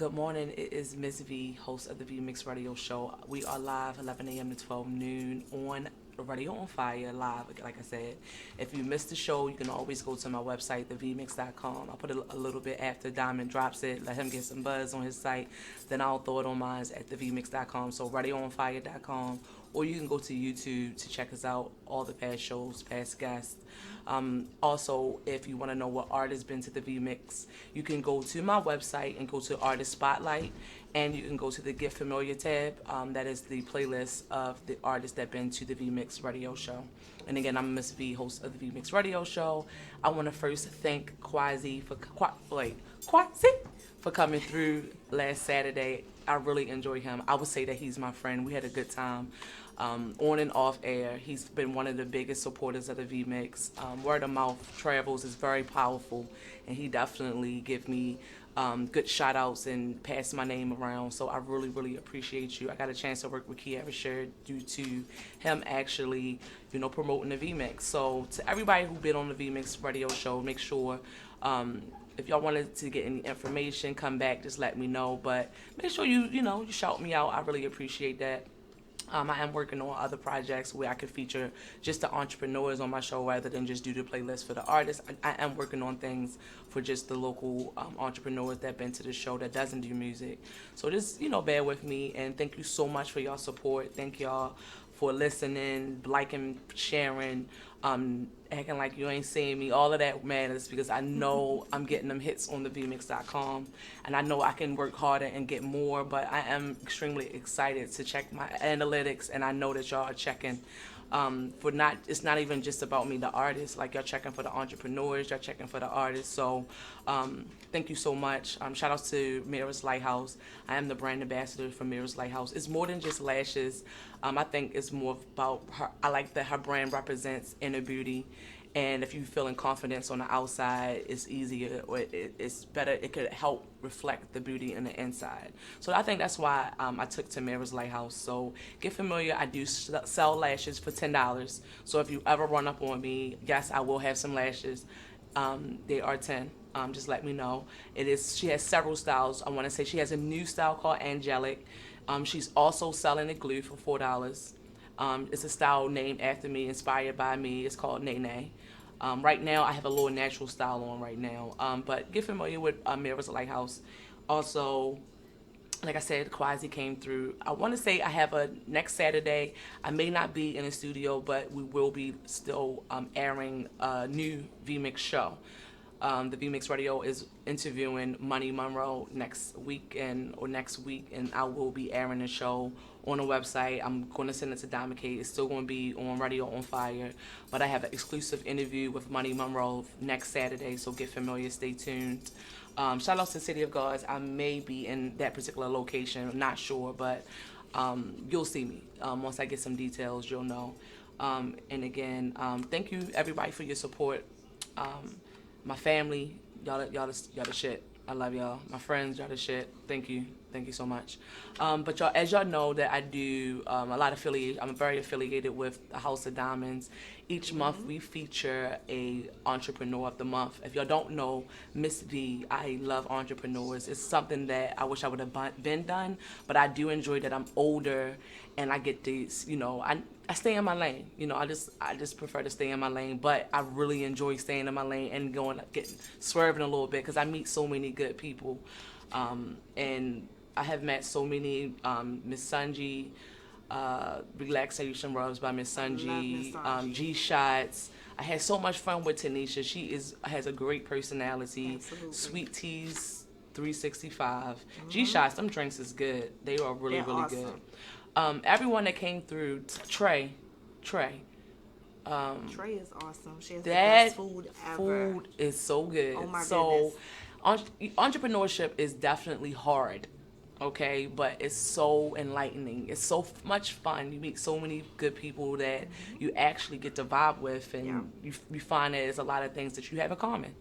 Good morning. It is Miss V, host of the V Mix Radio Show. We are live 11 a.m. to 12 noon on Radio on Fire live. Like I said, if you missed the show, you can always go to my website, thevmix.com. I'll put it a little bit after Diamond drops it. Let him get some buzz on his site. Then I'll throw it on mine at thevmix.com. So radioonfire.com. Or you can go to YouTube to check us out, all the past shows, past guests. Also, if you want to know what artist been to the V-Mix, you can go to my website and go to Artist Spotlight, and you can go to the Get Familiar tab. That is the playlist of the artists that been to the V-Mix radio show. And again, I'm Miss V, host of the V-Mix radio show. I want to first thank Quasi for coming through last Saturday. I really enjoyed him. I would say that he's my friend. We had a good time. On and off air. He's been one of the biggest supporters of the V-Mix. Word of mouth travels is very powerful, and he definitely give me good shout outs and pass my name around. So I really, really appreciate you. I got a chance to work with Kiara Shared due to him actually, promoting the V-Mix. So to everybody who been on the V-Mix radio show, make sure if y'all wanted to get any information, come back, just let me know. But make sure you shout me out. I really appreciate that. I am working on other projects where I could feature just the entrepreneurs on my show rather than just do the playlist for the artists. I am working on things for just the local entrepreneurs that been to the show that doesn't do music. So just, bear with me, and thank you so much for y'all support. Thank y'all for listening, liking, sharing, acting like you ain't seeing me. All of that matters because I know I'm getting them hits on the vmix.com, and I know I can work harder and get more, but I am extremely excited to check my analytics, and I know that y'all are checking. It's not even just about me, the artist. Like, y'all checking for the entrepreneurs, y'all checking for the artists. So thank you so much. Shout out to Mira's Lighthouse. I am the brand ambassador for Mira's Lighthouse. It's more than just lashes. I think it's more about her. I like that her brand represents inner beauty. And if you're feeling confidence on the outside, it's easier, or it's better. It could help reflect the beauty in the inside. So I think that's why I took to Mira's Lighthouse. So get familiar. I do sell lashes for $10. So if you ever run up on me, yes, I will have some lashes. They are 10. Just let me know. She has several styles. I want to say she has a new style called Angelic. She's also selling a glue for $4. It's a style named after me, inspired by me. It's called Nene. Right now, I have a little natural style on right now. But get familiar with Mira's Lighthouse. Also, like I said, Quasi came through. I want to say I have a next Saturday. I may not be in the studio, but we will be still airing a new V-Mix show. The V-Mix Radio is interviewing Money Monroe next week, and I will be airing the show on the website. I'm going to send it to Diamond K. It's still going to be on Radio on Fire, but I have an exclusive interview with Money Monroe next Saturday, so get familiar, stay tuned. Shout out to City of Gods. I may be in that particular location, I'm not sure, but you'll see me. Once I get some details, you'll know. And again, thank you everybody for your support. My family, y'all the shit. I love y'all. My friends, y'all the shit. Thank you so much. But y'all, as y'all know, that I do a lot of affiliate. I'm very affiliated with the House of Diamonds. Each month we feature a entrepreneur of the month. If y'all don't know, Miss V, I love entrepreneurs. It's something that I wish I would have been done, but I do enjoy that I'm older and I get these. I stay in my lane. I just prefer to stay in my lane, but I really enjoy staying in my lane and swerving a little bit because I meet so many good people, and I have met so many Miss Sunji, Relaxation Rubs by Miss Sunji, G Shots. I had so much fun with Tanisha. She has a great personality. Absolutely. Sweet Teas 365. G Shots, them drinks is good. They are really awesome. good. Everyone that came through, Trey. Trey is awesome. She has the That best food ever. food is so good. Oh my So, entrepreneurship is definitely hard, okay? But it's so enlightening. It's so much fun. You meet so many good people that you actually get to vibe with, and you find that there's a lot of things that you have in common.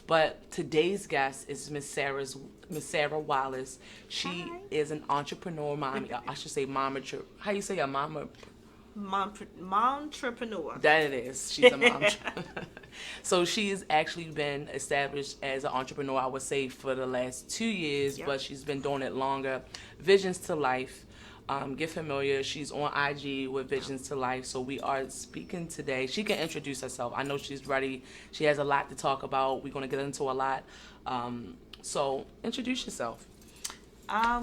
But today's guest is Miss Sarah Wallace. She is an entrepreneur, mommy. I should say mama. How you say a mama? Momtrepreneur. That it is. She's a mom. So she has actually been established as an entrepreneur, I would say, for the last 2 years, but she's been doing it longer. Visions to Life. Get familiar. She's on IG with Visions to Life. So we are speaking today. She can introduce herself. I know she's ready. She has a lot to talk about. We're going to get into a lot. So introduce yourself.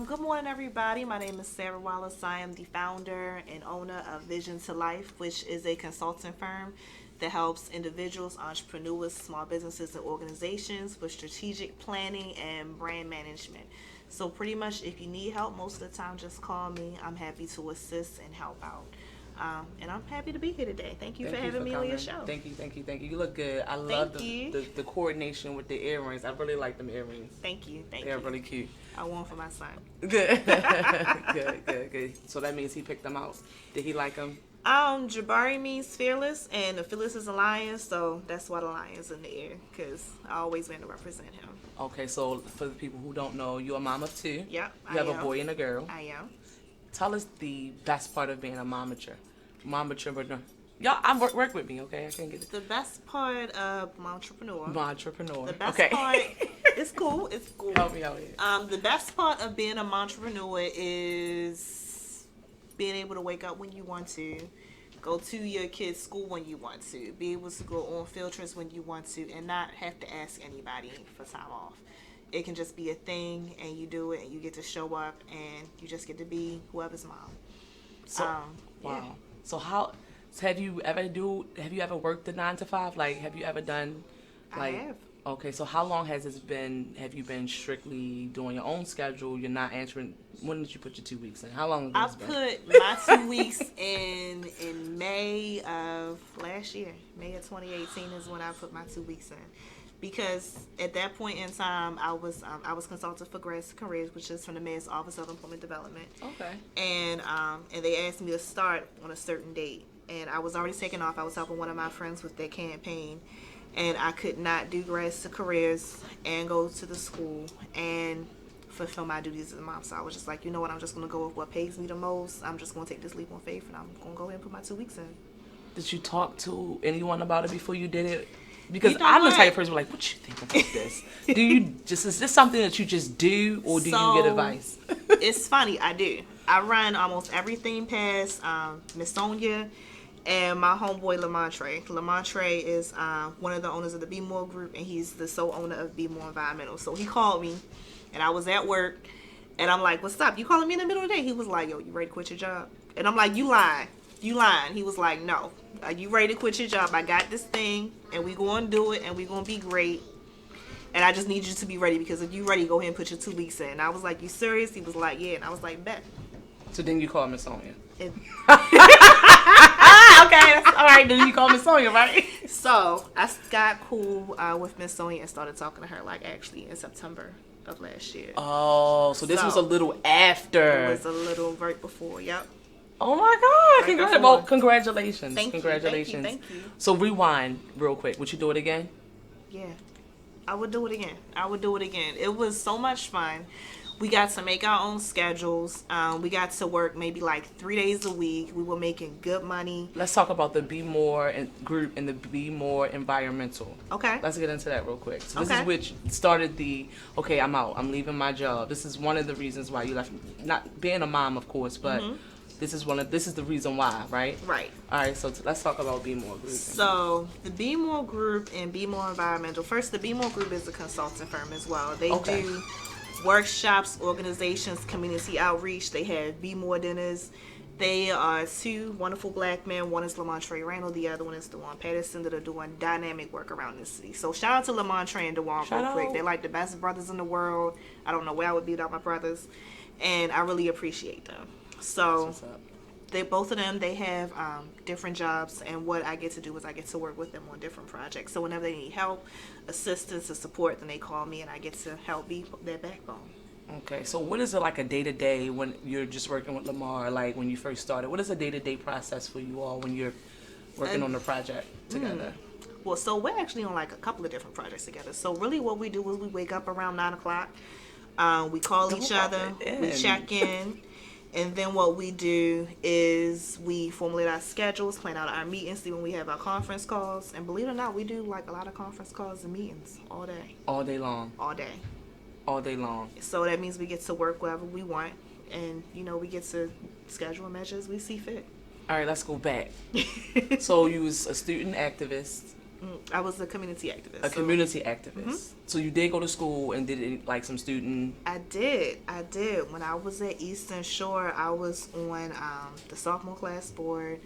Good morning, everybody. My name is Sarah Wallace. I am the founder and owner of Vision to Life, which is a consulting firm that helps individuals, entrepreneurs, small businesses, and organizations with strategic planning and brand management. So pretty much if you need help, most of the time just call me. I'm happy to assist and help out. And I'm happy to be here today. Thank you for having me on your show. Thank you. You look good. I love the coordination with the earrings. I really like them earrings. Thank you. They're really cute. I won for my son. Good. Good. So that means he picked them out. Did he like them? Jabari means fearless, and the fearless is a lion, so that's why the lion's in the air, because I always want to represent him. Okay, so for the people who don't know, you're a mom of two. Yep, You have a boy and a girl. I am. Tell us the best part of being a momature. Y'all, work with me, okay? I can't get it. The best part of entrepreneur. Entrepreneur. The best okay. part. It's cool. Help me out here. The best part of being an entrepreneur is being able to wake up when you want to, go to your kids' school when you want to, be able to go on field trips when you want to, and not have to ask anybody for time off. It can just be a thing, and you do it, and you get to show up, and you just get to be whoever's mom. Wow. Yeah. So have you ever worked a 9 to 5? Like, have you ever done? I have. Okay, so how long has this been? Have you been strictly doing your own schedule? You're not answering. When did you put your 2 weeks in? How long has this been? I put my 2 weeks in May of last year. May of 2018 is when I put my 2 weeks in, because at that point in time I was consultant for Grace Careers, which is from the Mayor's Office of Employment Development. Okay. And they asked me to start on a certain date, and I was already taking off. I was helping one of my friends with their campaign. And I could not do Grace to Careers and go to the school and fulfill my duties as a mom. So I was just like, you know what, I'm just going to go with what pays me the most. I'm just going to take this leap on faith, and I'm going to go ahead and put my 2 weeks in. Did you talk to anyone about it before you did it? Because I'm the type of person like, what you think about this? Is this something that you just do, or do you get advice? It's funny, I do. I run almost everything past Miss Sonia and my homeboy Lamontre. Lamontre is one of the owners of the Be More Group, and he's the sole owner of Be More Environmental. So he called me, and I was at work, and I'm like, what's up? You calling me in the middle of the day? He was like, yo, you ready to quit your job? And I'm like, you lying. He was like, no. Are you ready to quit your job? I got this thing, and we going to do it, and we going to be great. And I just need you to be ready, because if you ready, go ahead and put your 2 weeks in. And I was like, you serious? He was like, yeah. And I was like, bet. So then you called Miss Sonia. Okay, all right. Then you called Miss Sonia, right? So I got cool with Miss Sonia and started talking to her actually in September of last year. Oh, so this was a little after. It was a little right before. Yep. Oh my God! Congratulations! Congratulations! Thank you. So rewind real quick. Would you do it again? Yeah, I would do it again. It was so much fun. We got to make our own schedules. We got to work maybe like 3 days a week. We were making good money. Let's talk about the Be More group and the Be More Environmental. Okay. Let's get into that real quick. So this is which started okay, I'm out. I'm leaving my job. This is one of the reasons why you left. Not being a mom, of course, but this is the reason why, right? Right. All right. So let's talk about Be More group. So the Be More group and Be More Environmental. First, the Be More group is a consulting firm as well. They do workshops, organizations, community outreach. They have Be More dinners. They are 2 wonderful black men. One is Lamontre Randall. The other one is DeJuan Patterson, that are doing dynamic work around the city. So shout out to Lamontre and DeJuan real quick. They're like the best brothers in the world. I don't know where I would be without my brothers. And I really appreciate them. So both of them, they have different jobs, and what I get to do is I get to work with them on different projects. So whenever they need help, assistance, or support, then they call me, and I get to help be their backbone. Okay, so what is it like a day-to-day when you're just working with Lamar, like when you first started? What is a day-to-day process for you all when you're working on the project together? Well, so we're actually on like a couple of different projects together. So really what we do is we wake up around 9 o'clock. We call each other, we check in, And then what we do is we formulate our schedules, plan out our meetings, see when we have our conference calls. And believe it or not, we do like a lot of conference calls and meetings all day. All day long. All day. All day long. So that means we get to work wherever we want. And, we get to schedule measures we see fit. All right, let's go back. So you was a student activist. I was a community activist. A community activist. So you did go to school and did like some student. I did. When I was at Eastern Shore, I was on the sophomore class board,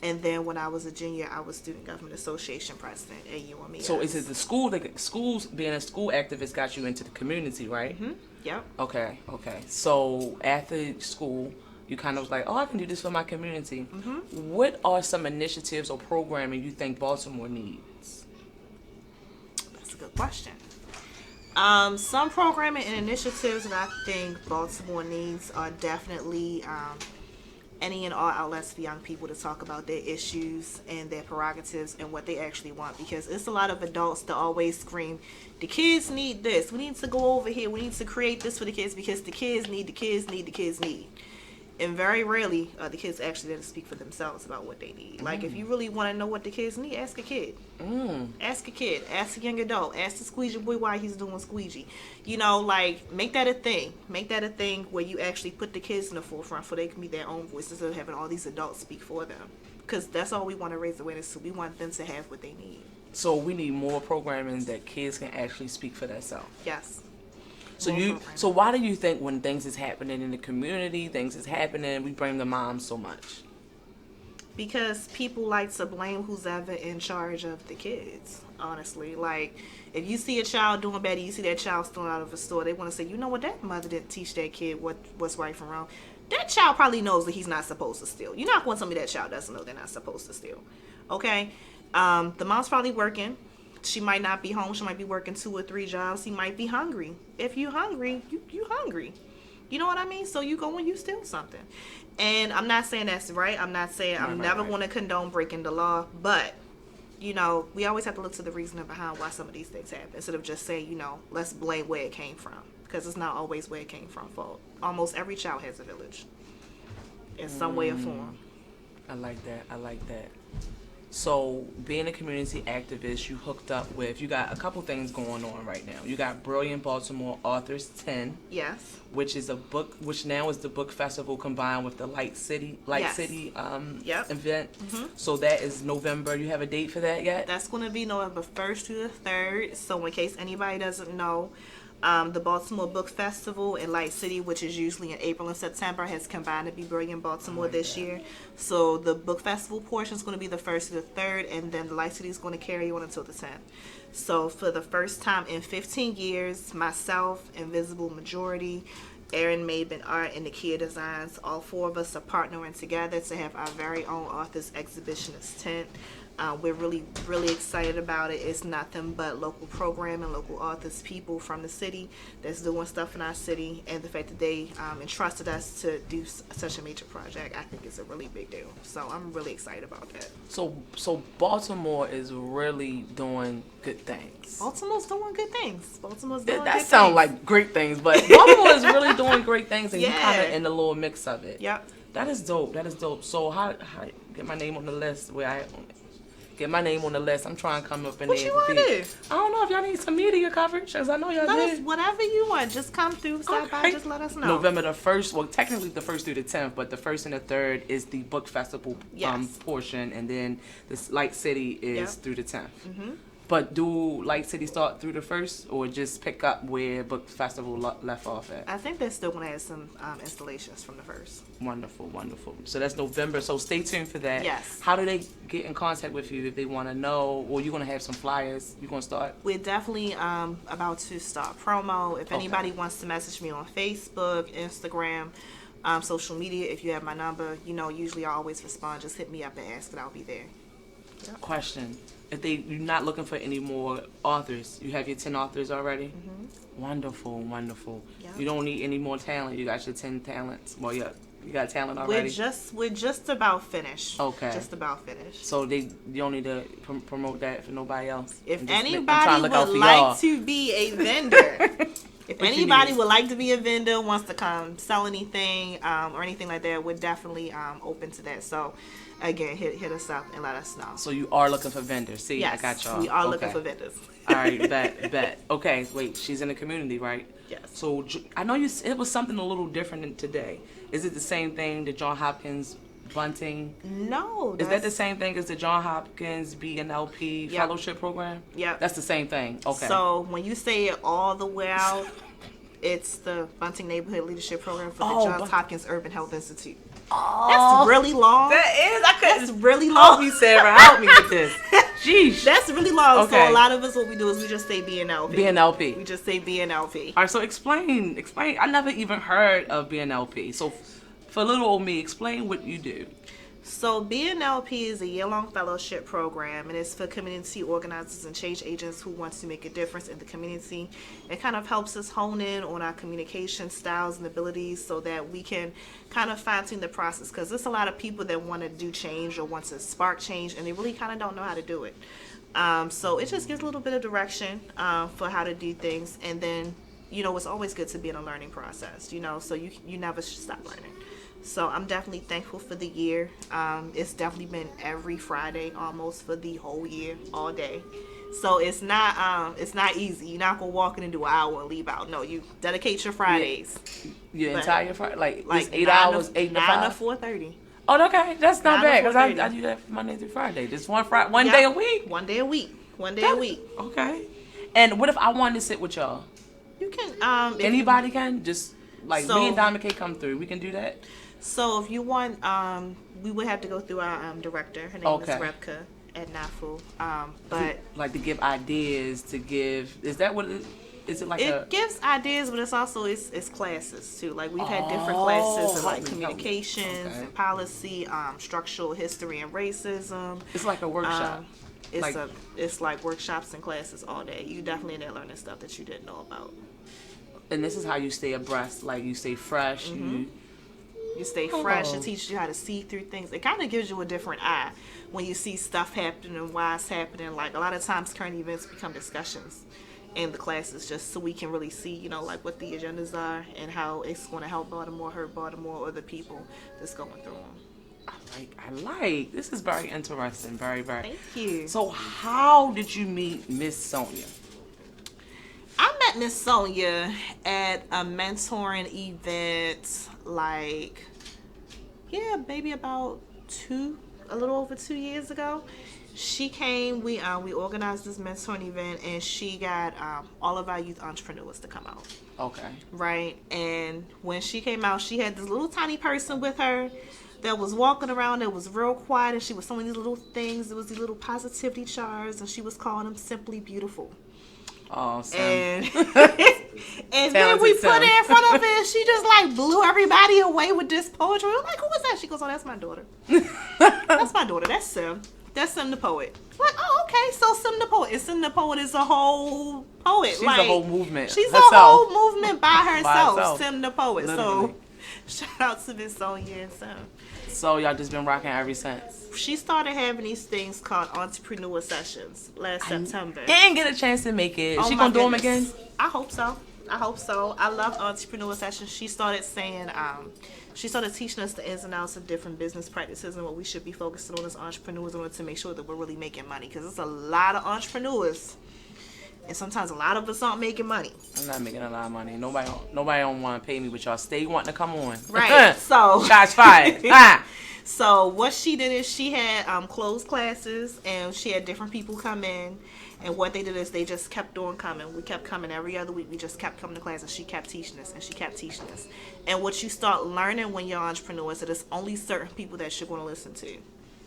and then when I was a junior, I was Student Government Association president at UMES. So is it the schools being a school activist got you into the community, right? Yep. Okay. So after school, you kind of was like, oh, I can do this for my community. What are some initiatives or programming you think Baltimore needs? That's a good question. Some programming and initiatives that I think Baltimore needs are definitely any and all outlets for young people to talk about their issues and their prerogatives and what they actually want, because it's a lot of adults that always scream, the kids need this, we need to go over here, we need to create this for the kids because the kids need. And very rarely are the kids actually there to speak for themselves about what they need. Like, if you really want to know what the kids need, ask a kid. Ask a kid. Ask a young adult. Ask the squeegee boy why he's doing squeegee. Make that a thing. Make that a thing where you actually put the kids in the forefront so they can be their own voices instead of having all these adults speak for them. Because that's all we want to raise awareness to. We want them to have what they need. So we need more programming that kids can actually speak for themselves. Yes. So why do you think when things is happening in the community, we blame the moms so much? Because people like to blame who's ever in charge of the kids, honestly. Like, if you see a child doing bad, you see that child stealing out of a store, they want to say, you know what, that mother didn't teach that kid what's right from wrong. That child probably knows that he's not supposed to steal. You're not going to tell me that child doesn't know they're not supposed to steal. Okay? The mom's probably working. She might not be home. She might be working 2 or 3 jobs. He might be hungry. If you hungry, you hungry. You know what I mean? So you go and you steal something. And I'm not saying that's right. I'm not saying I'm never going to condone breaking the law. But, we always have to look to the reasoning behind why some of these things happen. Instead of just saying, let's blame where it came from. Because it's not always where it came from fault. Almost every child has a village. In some way or form. I like that. So, being a community activist, you hooked up with, you got a couple things going on right now. You got Brilliant Baltimore Authors 10. Yes. Which is a book, which now is the book festival combined with the Light City event. So that is November. You have a date for that yet? That's going to be November 1st through the 3rd. So in case anybody doesn't know, the Baltimore Book Festival in Light City, which is usually in April and September, has combined to be Brilliant Baltimore this year. So the book festival portion is going to be the 1st to the 3rd, and then the Light City is going to carry on until the 10th. So for the first time in 15 years, myself, Invisible Majority, Erin Maben Art, and Nakia Designs, all 4 of us are partnering together to have our very own authors exhibitionist tent. We're really, really excited about it. It's nothing but local programming, local authors, people from the city that's doing stuff in our city, and the fact that they entrusted us to do such a major project, I think is a really big deal. So I'm really excited about that. So Baltimore is really doing good things. Baltimore's doing good things. That sounds like great things, but Baltimore is really doing great things, and you kind of in the little mix of it. Yep. That is dope. So how get my name on the list where I get my name on the list? I'm trying to come up in there. What you want to do? I don't know if y'all need some media coverage, because I know y'all did. Whatever you want. Just come through, stop by, just let us know. November the 1st, well, technically the 1st through the 10th, but the 1st and the 3rd is the book festival portion, and then this Light City is through the 10th. But do Light City start through the 1st, or just pick up where book festival left off at? I think they're still going to have some installations from the 1st. Wonderful. So that's November. So stay tuned for that. Yes. How do they get in contact with you if they want to know? Or you're going to have some flyers? You're going to start? We're definitely about to start promo. If anybody wants to message me on Facebook, Instagram, social media, if you have my number, usually I always respond. Just hit me up and ask, and I'll be there. Yep. Question. If you're not looking for any more authors, you have your 10 authors already? Wonderful. Yep. You don't need any more talent. You got your 10 talents. Well, you got talent already? We're just about finished. Okay. Just about finished. So you don't need to promote that for nobody else? If anybody would like to be a vendor. If anybody would like to be a vendor, wants to come sell anything or anything like that, we're definitely open to that. So again, hit us up and let us know. So you are looking for vendors. See, Yes, I got y'all. we are looking for vendors. All right, bet. Okay, wait, she's in the community, right? Yes. So I know it was something a little different than today. Is it the same thing, the John Hopkins bunting? No. Is that the same thing as the John Hopkins BNLP fellowship program? Yeah. That's the same thing. Okay. So when you say it all the way out, it's the Bunting Neighborhood Leadership Program for the Johns Hopkins Urban Health Institute. Oh, that's really long. That is. I couldn't. That's really long. Help me, Sarah. Help me with this. Jeez. That's really long. Okay. So a lot of us, what we do is we just say BNLP. BNLP. We just say BNLP. All right. So explain. I never even heard of BNLP. So for little old me, explain what you do. So BNLP is a year-long fellowship program, and it's for community organizers and change agents who want to make a difference in the community. It kind of helps us hone in on our communication styles and abilities so that we can kind of fine-tune the process, because there's a lot of people that want to do change or want to spark change, and they really kind of don't know how to do it. So it just gives a little bit of direction for how to do things, and then, it's always good to be in a learning process, so you never should stop learning. So I'm definitely thankful for the year. It's definitely been every Friday almost for the whole year, all day. So it's not easy. You're not gonna walk in and do an hour and leave out. No, you dedicate your Fridays. Your entire Friday, like 8 9 hours, to, 8 to 9 5. to 4:30. Oh, okay, that's not 9 to bad because 4:30. I do that Monday through Friday. Just one day a week. One day a week. Okay. And what if I wanted to sit with y'all? You can. Anybody can just me and Diamond K come through. We can do that. So if you want, we would have to go through our director. Her name is Rebka at NAFU. But to give ideas, is that what it is? Is it like it gives ideas, but it's also it's classes too. Like we've had different classes in like communications and policy, structural history and racism. It's like a workshop. It's like workshops and classes all day. You definitely in there learning stuff that you didn't know about. And this is how you stay abreast. Like you stay fresh. Mm-hmm. You stay fresh. It teaches you how to see through things. It kind of gives you a different eye when you see stuff happening and why it's happening. Like a lot of times current events become discussions in the classes just so we can really see, like what the agendas are and how it's going to help Baltimore, hurt Baltimore, or the people that's going through them. I like. This is very interesting. Very, very. Thank you. So how did you meet Miss Sonia? I met Miss Sonia at a mentoring event maybe about a little over 2 years ago. She came, we organized this mentoring event, and she got all of our youth entrepreneurs to come out. Okay. Right? And when she came out, she had this little tiny person with her that was walking around that was real quiet, and she was showing these little things. There was these little positivity charts, and she was calling them Simply Beautiful. Oh, Sam. And then we put her in front of it, and she just blew everybody away with this poetry. We're like, who is that? She goes, oh, that's my daughter. That's my daughter. That's Sim. That's Sim the poet. I'm like, oh, okay. So Sim the poet. And Sim the poet is a whole poet. She's a whole movement. She's a whole movement by herself. Sim the poet. Literally. So shout out to Miss Sonia and Sim. So y'all just been rocking ever since. She started having these things called entrepreneur sessions last September. Didn't get a chance to make it. Oh, she gonna do them again? I hope so. I love entrepreneur sessions. She started saying, she started teaching us the ins and outs of different business practices and what we should be focusing on as entrepreneurs in order to make sure that we're really making money. Because there's a lot of entrepreneurs, and sometimes a lot of us aren't making money. I'm not making a lot of money. Nobody don't want to pay me, but y'all stay wanting to come on. Right. So shots fired. So what she did is she had closed classes, and she had different people come in. And what they did is they just kept on coming. We kept coming every other week. We just kept coming to class, and she kept teaching us, and she kept teaching us. And what you start learning when you're entrepreneurs is that it's only certain people that you're going to listen to.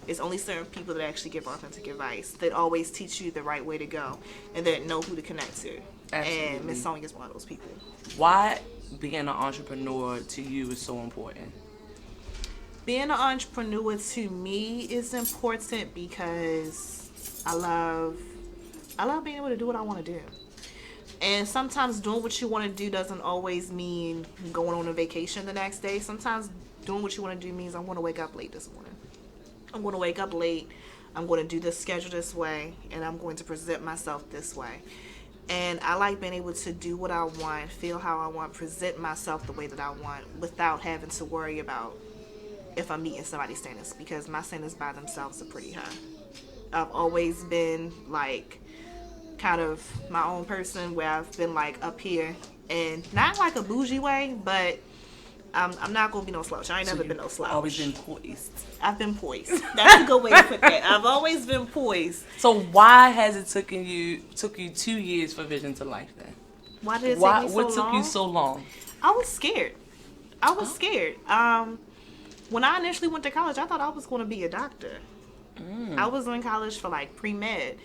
It's only certain people that actually give authentic advice, that always teach you the right way to go, and that know who to connect to. Absolutely. And Miss Sonia is one of those people. Why being an entrepreneur to you is so important? Being an entrepreneur to me is important because I love being able to do what I want to do. And sometimes doing what you want to do doesn't always mean going on a vacation the next day. Sometimes doing what you want to do means I'm going to wake up late this morning. I'm going to wake up late. I'm going to do this schedule this way, and I'm going to present myself this way. And I like being able to do what I want, feel how I want, present myself the way that I want without having to worry about if I'm meeting somebody's standards, because my standards by themselves are pretty high. I've always been like kind of my own person where I've been like up here and not like a bougie way, but I'm not gonna be no slouch. I ain't never been no slouch. Always been poised. I've been poised. That's a good way to put that. I've always been poised. So why has it took you 2 years for Vision to Life then? Why did it take me so what long? took you so long? I was scared. I was scared. When I initially went to college, I thought I was going to be a doctor. I was in college for like pre-med,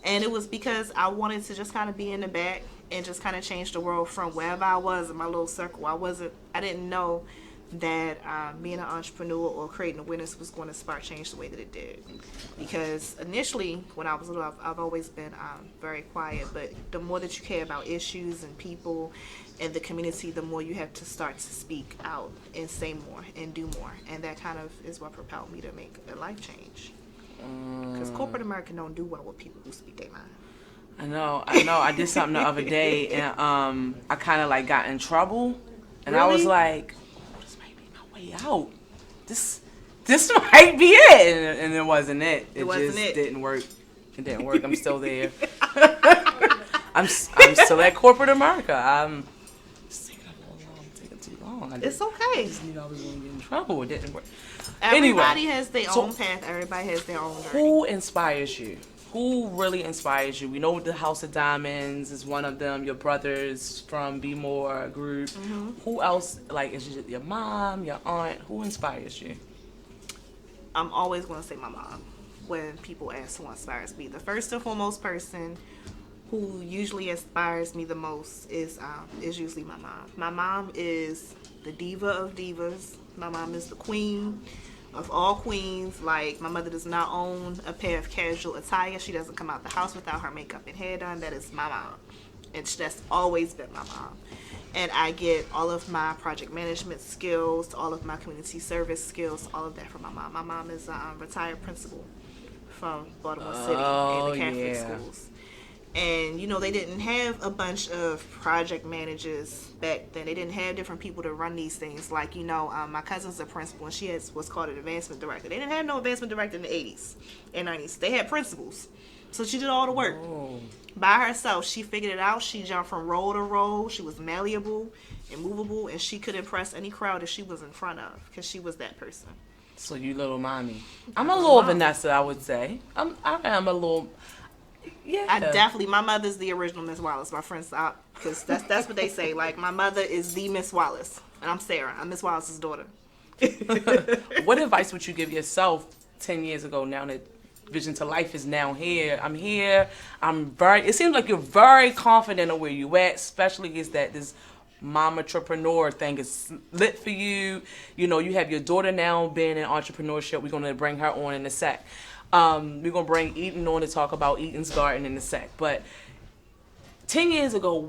and it was because I wanted to just kind of be in the back and just kind of change the world from wherever I was in my little circle. I didn't know that being an entrepreneur or creating awareness was going to spark change the way that it did. Because initially, when I was little, I've always been very quiet, but the more that you care about issues and people and the community, the more you have to start to speak out and say more and do more. And that kind of is what propelled me to make a life change. Because corporate America don't do well with people who speak their mind. I know. I did something the other day, and I kind of like got in trouble, and I was Really? like, oh, "This might be my way out. This might be it," and it wasn't it. It wasn't just it. didn't work. It didn't work. I'm still there. I'm still at corporate America. It's taking too long. It's okay. I just knew I was going to get in trouble. It didn't work. Everybody Anyway, has their own path. Everybody has their own journey. who inspires you? Who really inspires you? We know the House of Diamonds is one of them. Your brothers from Be More group. Who else? Like, is it your mom, your aunt? Who inspires you? I'm always going to say my mom when people ask who inspires me. The first and foremost person who usually inspires me the most is usually my mom. My mom is the diva of divas. My mom is the queen of all queens. Like, my mother does not own a pair of casual attire. She doesn't come out the house without her makeup and hair done. That is my mom. And that's always been my mom. And I get all of my project management skills, all of my community service skills, all of that from my mom. My mom is a retired principal from Baltimore City in the Catholic schools. And, you know, they didn't have a bunch of project managers back then. They didn't have different people to run these things. Like, you know, my cousin's a principal, and she has what's called an advancement director. They didn't have no advancement director in the 80s and 90s. They had principals. So she did all the work. By herself. She figured it out. She jumped from role to role. She was malleable and movable, and she could impress any crowd that she was in front of because she was that person. So you little mommy. I'm a little Vanessa, I would say. I am a little... Yeah. I definitely, my mother's the original Miss Wallace. My friends, because that's what they say. Like, my mother is the Miss Wallace, and I'm Sarah. I'm Miss Wallace's daughter. What advice would you give yourself 10 years ago now that Vision to Life is now here? I'm here. It seems like you're very confident of where you at, especially is that this mom entrepreneur thing is lit for you. You know, you have your daughter now being in entrepreneurship. We're going to bring her on in a sec. We're going to bring Eden on to talk about Eden's Garden in a sec. But 10 years ago,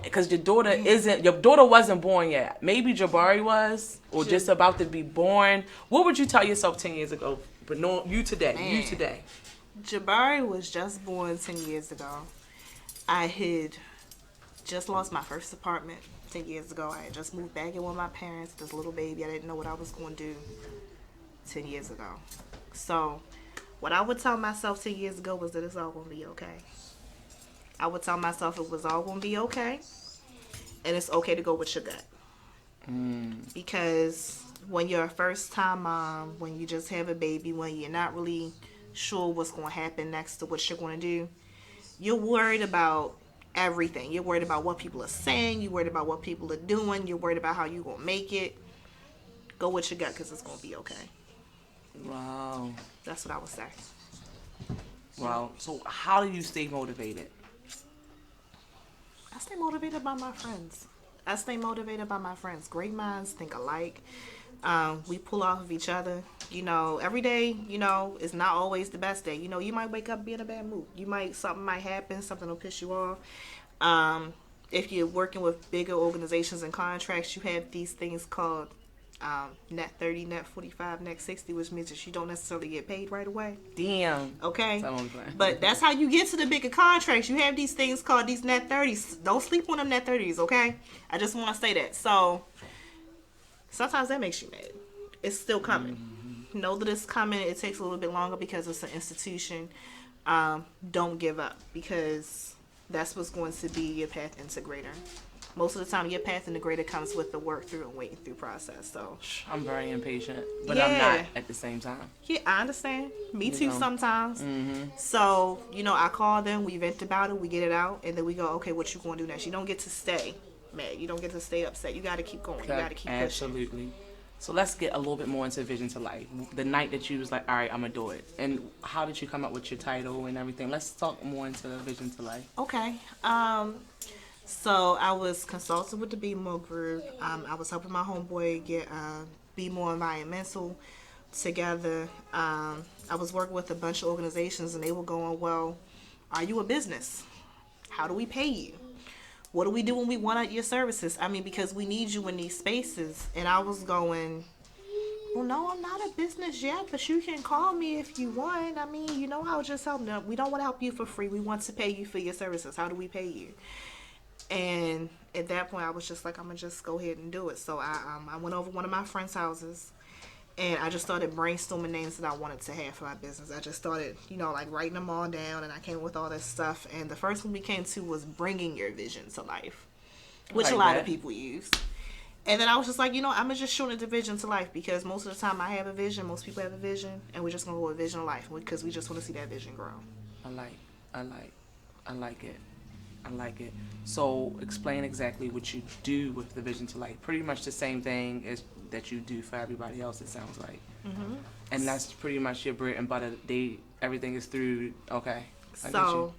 because your daughter wasn't born yet. Maybe Jabari was, or just about to be born. What would you tell yourself 10 years ago? But no, you today. Jabari was just born 10 years ago. I had just lost my first apartment 10 years ago. I had just moved back in with my parents, this little baby. I didn't know what I was going to do 10 years ago. So what I would tell myself 10 years ago was that it's all going to be okay. I would tell myself it was all going to be okay. And it's okay to go with your gut. Because when you're a first-time mom, when you just have a baby, when you're not really sure what's going to happen next to what you're going to do, you're worried about everything. You're worried about what people are saying. You're worried about what people are doing. You're worried about how you're going to make it. Go with your gut because it's going to be okay. Wow. That's what I would say. Wow. So how do you stay motivated? I stay motivated by my friends. Great minds think alike. We pull off of each other. You know, every day, you know, is not always the best day. You know, you might wake up be in a bad mood. Something might happen. Something will piss you off. If you're working with bigger organizations and contracts, you have these things called net 30, net 45, net 60, which means that you don't necessarily get paid right away. Damn. Okay. But that's how you get to the bigger contracts. You have these things called these net 30s. Don't sleep on them net 30s, okay? I just want to say that. So sometimes that makes you mad. It's still coming. Know that it's coming. It takes a little bit longer because it's an institution. Don't give up, because that's what's going to be your path into greater. Most of the time, your path into greater comes with the work through and waiting through process. So I'm very impatient, but I'm not at the same time. Yeah, I understand. Me too sometimes. So, I call them, we vent about it, we get it out, and then we go, okay, what you going to do next? You don't get to stay mad. You don't get to stay upset. You got to keep going. You got to keep pushing. Absolutely. So let's get a little bit more into Vision to Life. The night that you was like, all right, I'm going to do it. And how did you come up with your title and everything? Let's talk more into Vision to Life. Okay. So I was consulting with the Be More group. I was helping my homeboy get Be More Environmental together. I was working with a bunch of organizations, and they were going, well, are you a business? How do we pay you? What do we do when we want your services? I mean, because we need you in these spaces. And I was going, well, no, I'm not a business yet, but you can call me if you want. I mean, I'll just help them. We don't want to help you for free. We want to pay you for your services. How do we pay you? And at that point, I was just like, I'm going to just go ahead and do it. So I went over one of my friend's houses, and I just started brainstorming names that I wanted to have for my business. I just started, writing them all down, and I came up with all this stuff. And the first one we came to was bringing your vision to life, which a lot of people use. And then I was just like, I'm going to just shorten the vision to life, because most of the time I have a vision, most people have a vision, and we're just going to go with vision of life, because we just want to see that vision grow. I like it. I like it. So explain exactly what you do with the Vision to Life. Pretty much the same thing as that you do for everybody else, it sounds like. Mm-hmm. And that's pretty much your bread and butter. Everything is through, okay. So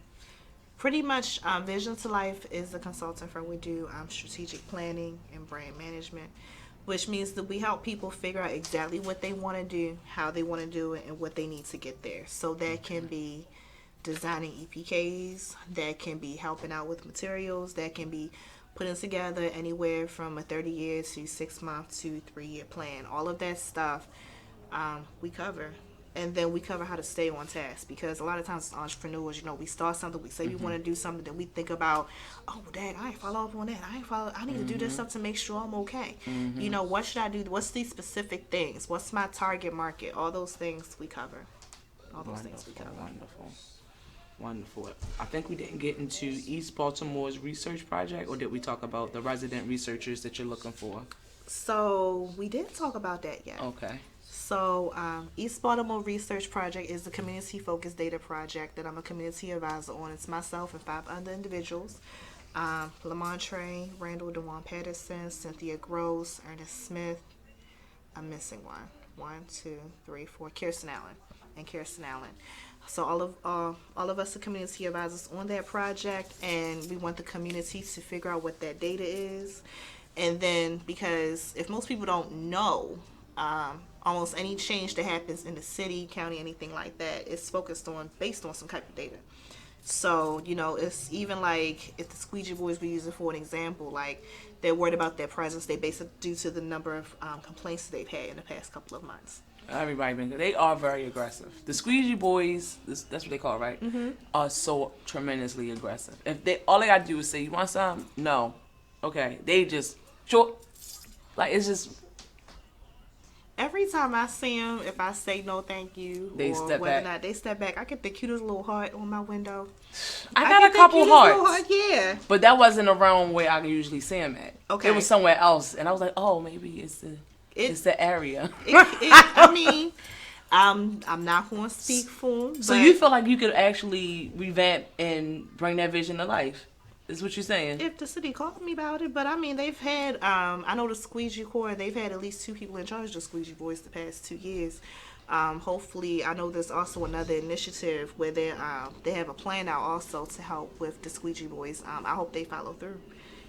pretty much Vision to Life is a consulting firm. We do strategic planning and brand management, which means that we help people figure out exactly what they want to do, how they want to do it, and what they need to get there. So that can be designing EPKs, that can be helping out with materials, that can be putting together anywhere from a 30-year to 6-month to 3-year plan. All of that stuff we cover. And then we cover how to stay on task, because a lot of times as entrepreneurs, we start something, we say we want to do something, then we think about, oh, dang, I ain't follow up on that. I need to do this stuff to make sure I'm okay. What should I do? What's these specific things? What's my target market? All those things we cover. Wonderful. I think we didn't get into East Baltimore's research project, or did we talk about the resident researchers that you're looking for? So we didn't talk about that yet. Okay. So East Baltimore Research Project is a community-focused data project that I'm a community advisor on. It's myself and 5 other individuals. Lamontre, Randall DeJuan Patterson, Cynthia Gross, Ernest Smith. I'm missing one. 1, 2, 3, 4. Kirsten Allen. So all of us are community advisors on that project, and we want the community to figure out what that data is. And then, because if most people don't know, almost any change that happens in the city, county, anything like that, is based on some type of data. So, it's even like if the Squeegee Boys, we use it for an example, like they're worried about their presence, they base it due to the number of complaints they've had in the past couple of months. They are very aggressive. The Squeegee Boys, that's what they call it, right? Mm-hmm. Are so tremendously aggressive. All they gotta do is say, "You want some?" No. Okay. They just sure. Like, it's just. Every time I see them, if I say no, thank you, they or step whether back. or not they step back, I get the cutest little heart on my window. I got a couple hearts. Heart, yeah. But that wasn't around where I usually see them at. Okay. It was somewhere else, and I was like, "Oh, maybe it's the area." I'm not going to speak for them. So you feel like you could actually revamp and bring that vision to life? Is what you're saying? If the city called me about it, but they've had, I know the Squeegee Corps, they've had at least 2 people in charge of the Squeegee Boys the past 2 years. Hopefully, I know there's also another initiative where they have a plan out also to help with the Squeegee Boys. I hope they follow through.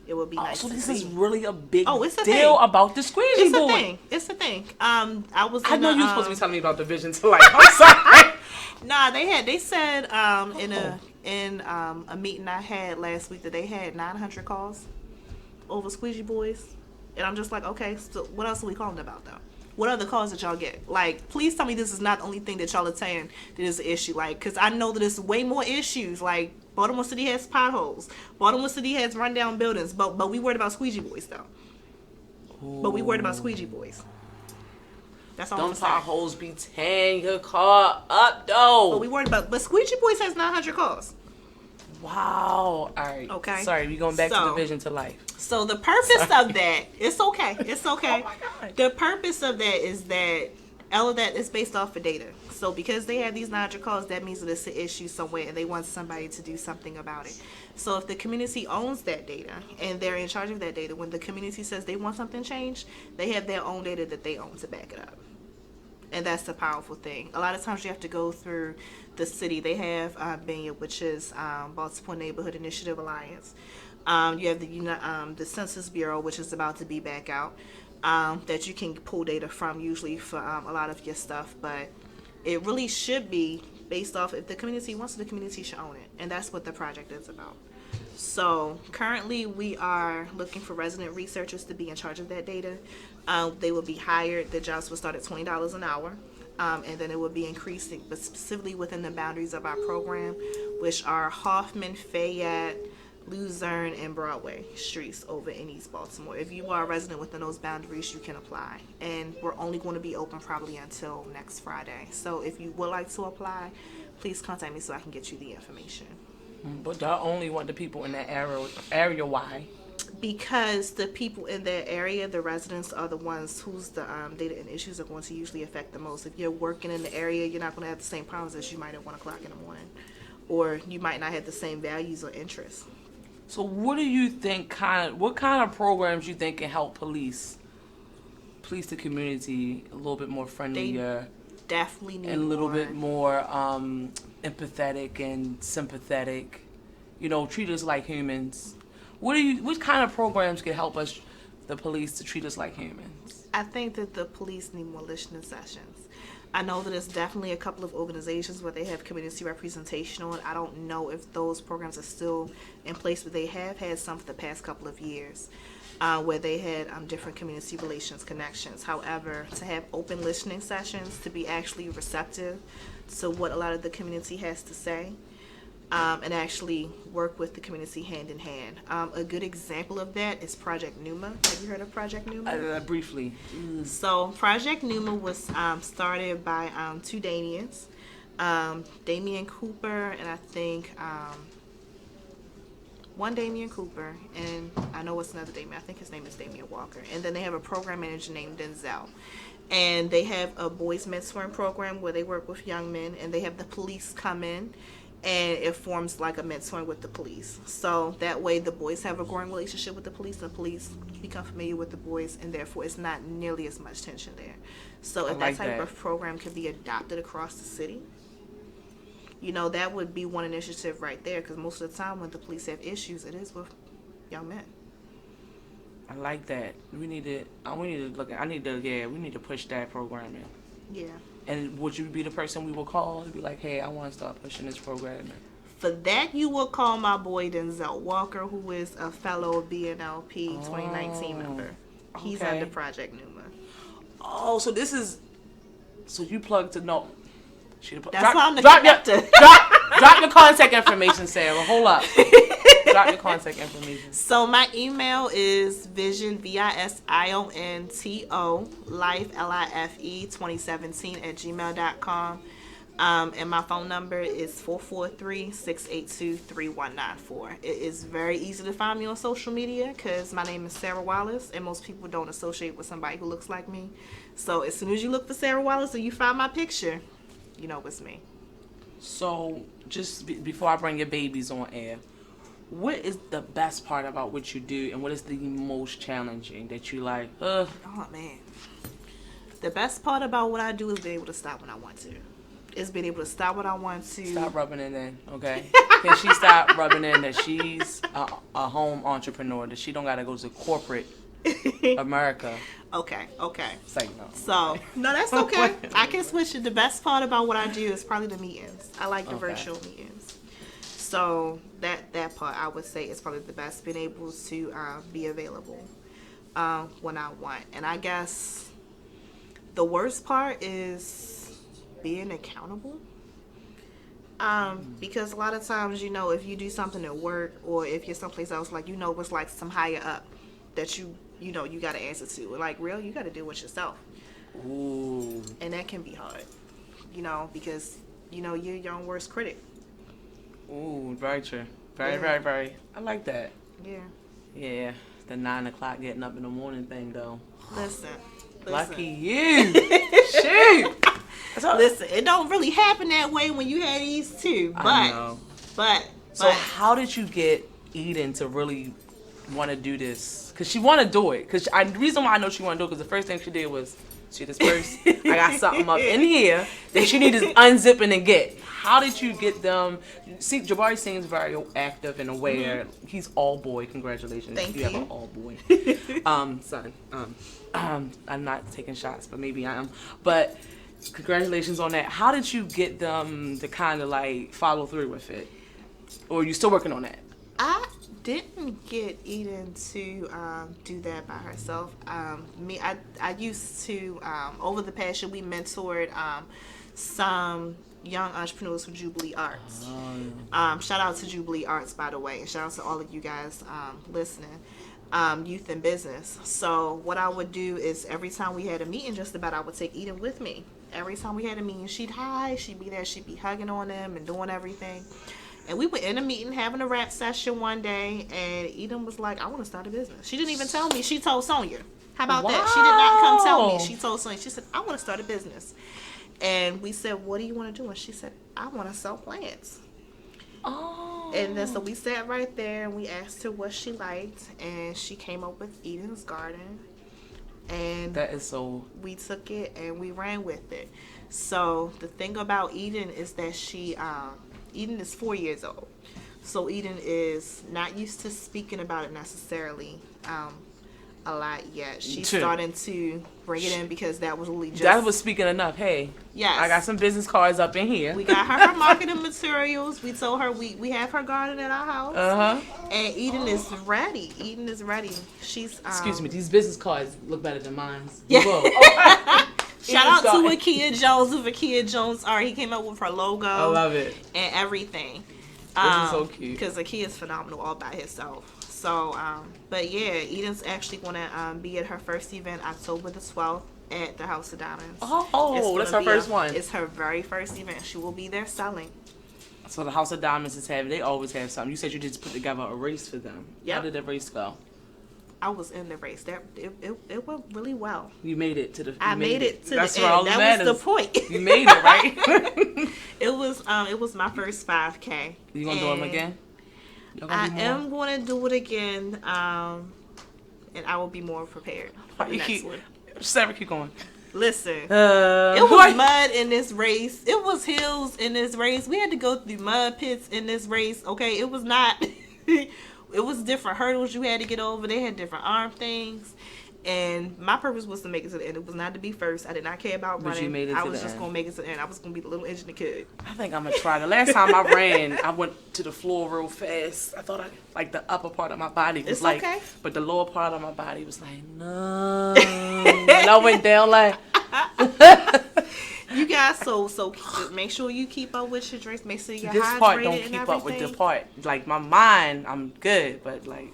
It would be nice. So to this see. is really a big it's a deal thing. about the Squeegee Boys. It's a thing. I know you were supposed to be telling me about the vision to life. I'm sorry. Nah, they said in a meeting I had last week that they had 900 calls over Squeegee Boys. And I'm just like, okay, so what else are we calling about though? What other calls that y'all get? Like, please tell me this is not the only thing that y'all are saying that is an issue. Like, because I know that there's way more issues. Like, Baltimore City has potholes. Baltimore City has rundown buildings. But we worried about squeegee boys, though. But we worried about squeegee boys. That's all I'm Them saying. potholes be tearing your car up, though. But we worried about... But squeegee boys has 900 calls. Wow. All right. Okay. Sorry, we going back to the vision to life. So the purpose of that, it's okay. It's okay. Oh my God. The purpose of that is that all of that is based off of data. So because they have these 900 calls, that means that it's an issue somewhere and they want somebody to do something about it. So if the community owns that data and they're in charge of that data, when the community says they want something changed, they have their own data that they own to back it up. And that's the powerful thing. A lot of times you have to go through the city. They have BINYA, which is Baltimore Neighborhood Initiative Alliance. You have the Census Bureau, which is about to be back out, that you can pull data from usually for a lot of your stuff. But it really should be based off, if the community wants it, the community should own it. And that's what the project is about. So currently we are looking for resident researchers to be in charge of that data. They will be hired. The jobs will start at $20 an hour. And then it will be increasing, but specifically within the boundaries of our program, which are Hoffman, Fayette, Luzerne, and Broadway streets over in East Baltimore. If you are a resident within those boundaries, you can apply. And we're only going to be open probably until next Friday. So if you would like to apply, please contact me so I can get you the information. But y'all only want the people in that area. Why? Because the people in that area, the residents, are the ones whose the data and issues are going to usually affect the most. If you're working in the area, you're not going to have the same problems as you might at 1 o'clock in the morning. Or you might not have the same values or interests. So what do you think what kind of programs you think can help police the community a little bit more friendlier? Definitely need and a little more. bit more empathetic and sympathetic. You know, treat us like humans. What kind of programs can help us, the police, to treat us like humans? I think that the police need more listening sessions. I know that there's definitely a couple of organizations where they have community representation on. I don't know if those programs are still in place, but they have had some for the past couple of years where they had different community relations connections. However, to have open listening sessions, to be actually receptive to what a lot of the community has to say, and actually work with the community hand in hand. A good example of that is Project Numa. Have you heard of Project Numa? Briefly. So Project Numa was started by two Damians, Damian Cooper, and I think one Damian Cooper, and I know it's another Damian. I think his name is Damian Walker. And then they have a program manager named Denzel. And they have a boys mentoring program where they work with young men, and they have the police come in, and it forms like a mentoring with the police. So that way the boys have a growing relationship with the police, and the police become familiar with the boys, and therefore it's not nearly as much tension there. So if that type of program could be adopted across the city, you know, that would be one initiative right there, because most of the time when the police have issues, it is with young men. I like that. We need to push that program in. Yeah. And would you be the person we will call to be like, hey, I want to start pushing this program in? For that, you will call my boy Denzel Walker, who is a fellow BNLP 2019 member. He's under Project Numa. Oh, so you plug to know. That's why I'm the conductor. Drop your contact information, Sarah. Hold up. Drop your contact information. So my email is vision, VISIONTO, life, LIFE, 2017 @gmail.com. And my phone number is 443-682-3194. It is very easy to find me on social media because my name is Sarah Wallace, and most people don't associate with somebody who looks like me. So as soon as you look for Sarah Wallace and you find my picture, you know it's me. So just before I bring your babies on air, what is the best part about what you do, and what is the most challenging that you like? Oh man, the best part about what I do is being able to stop when I want to. It's being able to stop when I want to. Stop rubbing it in, okay? Can she stop rubbing in that she's a home entrepreneur, that she don't gotta go to corporate America? Okay. It's like, no. So, no, that's okay. I can switch it. The best part about what I do is probably the meetings. I like the virtual meetings. So, that part I would say is probably the best, being able to be available. when I want. And I guess the worst part is being accountable. Because a lot of times, if you do something at work or if you're someplace else, like, it's like some higher up that you got to answer to. Like, you got to deal with yourself. Ooh. And that can be hard, because, you're your own worst critic. Ooh, very true. Very. I like that. Yeah. Yeah. The 9 o'clock getting up in the morning thing, though. Listen. Lucky you. Shoot. Listen, it don't really happen that way when you had these two. I know. So but how did you get Eden to really want to do this? Because she want to do it. Because the reason why I know she want to do it, because the first thing she did was, see this purse? I got something up in here that she need to unzip and get. How did you get them? See, Jabari seems very active and aware. Mm-hmm. He's all boy. Congratulations. Thank you. You have an all boy son. I'm not taking shots, but maybe I am. But congratulations on that. How did you get them to kind of like follow through with it? Or are you still working on that? I didn't get Eden to do that by herself. I used to, over the past year, we mentored some young entrepreneurs from Jubilee Arts. Shout out to Jubilee Arts, by the way, and shout out to all of you guys listening. Youth in business. So what I would do is every time we had a meeting, just about, I would take Eden with me. Every time we had a meeting, she'd be there, she'd be hugging on them and doing everything. And we were in a meeting having a rap session one day, and Eden was like, I want to start a business. She didn't even tell me. She told Sonia. How about that? She did not come tell me. She told Sonia. She said, I want to start a business. And we said, what do you want to do? And she said, I want to sell plants. Oh. And then so we sat right there and we asked her what she liked, and she came up with Eden's Garden. And that is so. We took it and we ran with it. So the thing about Eden is that Eden is 4 years old. So Eden is not used to speaking about it necessarily a lot yet. She's starting to bring it in because that was really just... That was speaking enough. Hey, yes. I got some business cards up in here. We got her marketing materials. We told her we have her garden at our house. Uh-huh. And Eden is ready. Eden is ready. She's... Excuse me, these business cards look better than mine. Yeah. Shout out to Akia Jones of Akia Jones Art. He came up with her logo. I love it. And everything. This is so cute. Because Akia is phenomenal all by himself. So, but yeah, Eden's actually going to be at her first event October the 12th at the House of Diamonds. Oh, that's her first one. It's her very first event. She will be there selling. So the House of Diamonds they always have something. You said you just put together a race for them. Yep. How did that race go? I was in the race. It went really well. You made it to the. I made it to the end. That matters. Was the point. You made it, right? It was my first 5K. You gonna do them again? I am going to do it again, and I will be more prepared for the next one. Sarah, keep going. Listen, it was mud in this race. It was hills in this race. We had to go through mud pits in this race. Okay, it was not. It was different hurdles you had to get over. They had different arm things. And my purpose was to make it to the end. It was not to be first. I did not care about running. You made it I to was the just end. going to make it to the end. I was going to be the little engine that could. I think I'm going to try. The last time I ran, I went to the floor real fast. I thought like the upper part of my body was okay. But the lower part of my body was like, no. And I went down like. You guys, so make sure you keep up with your drinks. Make sure you're hydrated. This part don't keep up with the part. Like my mind, I'm good, but like.